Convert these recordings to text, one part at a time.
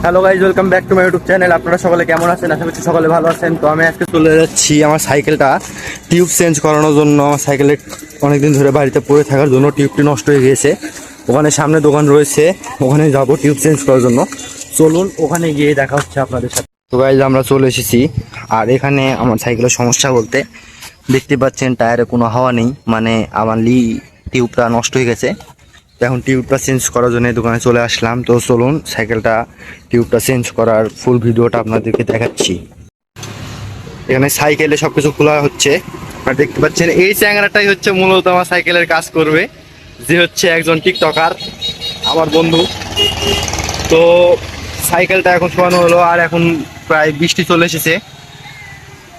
Hello guys, welcome back to my YouTube channel. আপনারা সকলে কেমন আছেন? আশা করছি সকলে ভালো আছেন। তো আমি আজকে চলে যাচ্ছি আমার সাইকেলটা টিউব চেঞ্জ করানোর জন্য। আমার সাইকেলের অনেকদিন ধরে বাড়িতে পড়ে থাকার জন্য টিউবটি নষ্ট হয়ে গিয়েছে। ওখানে সামনে দোকান রয়েছে, ওখানে যাব টিউব চেঞ্জ করার জন্য। চলুন ওখানে গিয়ে দেখা হচ্ছে আপনাদের সাথে। তো গাইজ আমরা চলে এসেছি। আর এখানে আমার সাইকেলের সমস্যা বলতে দেখতে পাচ্ছেন টায়ারে কোনো হাওয়া নেই, মানে আমার টিউবটা নষ্ট হয়ে গেছে। তো এখন টিউবটা চেঞ্জ করার জন্য দোকানে চলে আসলাম। তো চলুন সাইকেলটা টিউবটা চেঞ্জ করার ফুল ভিডিওটা আপনাদেরকে দেখাচ্ছি। এখানে সাইকেলে সবকিছু খোলা হচ্ছে, আপনারা দেখতে পাচ্ছেন। এই চ্যাংরাটাই হচ্ছে মূলত আমার সাইকেলের কাজ করবে, যে হচ্ছে একজন টিকটকার, আমার বন্ধু। তো সাইকেলটা এখন শোয়ানো হলো, আর এখন প্রায় বৃষ্টি চলে এসেছে।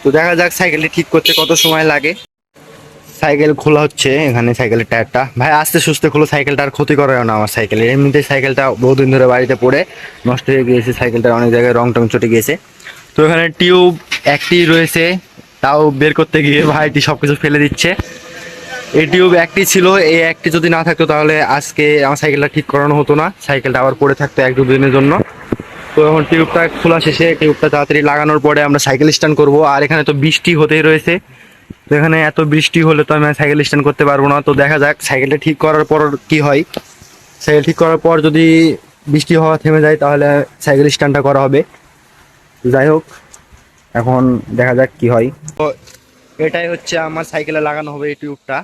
তো দেখা যাক সাইকেলটি ঠিক করতে কত সময় লাগে। সাইকেল খোলা হচ্ছে এখানে, সাইকেলের টায়ারটা। ভাই আস্তে সুস্থে খোলো, সাইকেলটা আর ক্ষতি করে না আমার সাইকেলের। এমনিতে সাইকেলটা বহুদিন ধরে বাড়িতে পড়ে নষ্ট হয়ে গিয়েছে, সাইকেলটার অনেক জায়গায় রং টং চটে গিয়েছে। তো এখানে টিউব একটি রয়েছে, তাও বের করতে গিয়ে ভাইটি সব কিছু ফেলে দিচ্ছে। এই টিউব একটি ছিল, এই একটি যদি না থাকতো তাহলে আজকে আমার সাইকেলটা ঠিক করানো হতো না, সাইকেলটা আবার পড়ে থাকতো এক দুদিনের জন্য। তো এখন টিউবটা খোলা শেষে, টিউবটা তাড়াতাড়ি লাগানোর পরে আমরা সাইকেল স্ট্যান্ড করবো। আর এখানে তো বৃষ্টি হতেই রয়েছে, তো এখানে এত বৃষ্টি হলে তো আমি সাইকেল স্ট্যান্ড করতে পারবো না। তো দেখা যাক সাইকেলটা ঠিক করার পর কি হয়। সাইকেল ঠিক করার পর যদি বৃষ্টি হওয়া থেমে যায় তাহলে সাইকেল স্ট্যান্ডটা করা হবে। যাই হোক, এখন দেখা যাক কি হয়। তো এটাই হচ্ছে আমার সাইকেলে লাগানো হবে এই টিউবটা।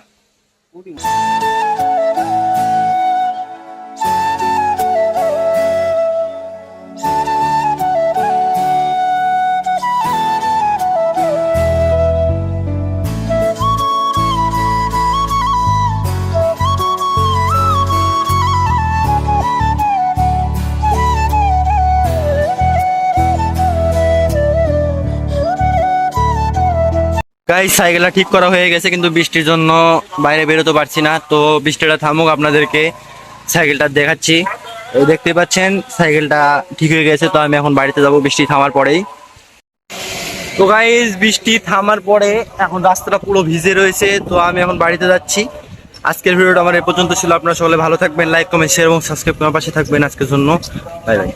গাইস সাইকেলটা ঠিক করা হয়ে গেছে, কিন্তু বৃষ্টির জন্য বাইরে বেরোতে পারছি না। তো বৃষ্টিটা থামুক, আপনাদেরকে সাইকেলটা দেখাচ্ছি। এই দেখতে পাচ্ছেন সাইকেলটা ঠিক হয়ে গেছে। তো আমি এখন বাড়িতে যাব বৃষ্টি থামার পরেই। তো গাইস বৃষ্টি থামার পরে এখন রাস্তাটা পুরো ভিজে রয়েছে। তো আমি এখন বাড়িতে যাচ্ছি। আজকের ভিডিওটা আমার এ পর্যন্ত ছিল। আপনারা সকলে ভালো থাকবেন, লাইক কমেন্ট শেয়ার এবং সাবস্ক্রাইব করার পাশে থাকবেন। আজকের জন্য বাই বাই।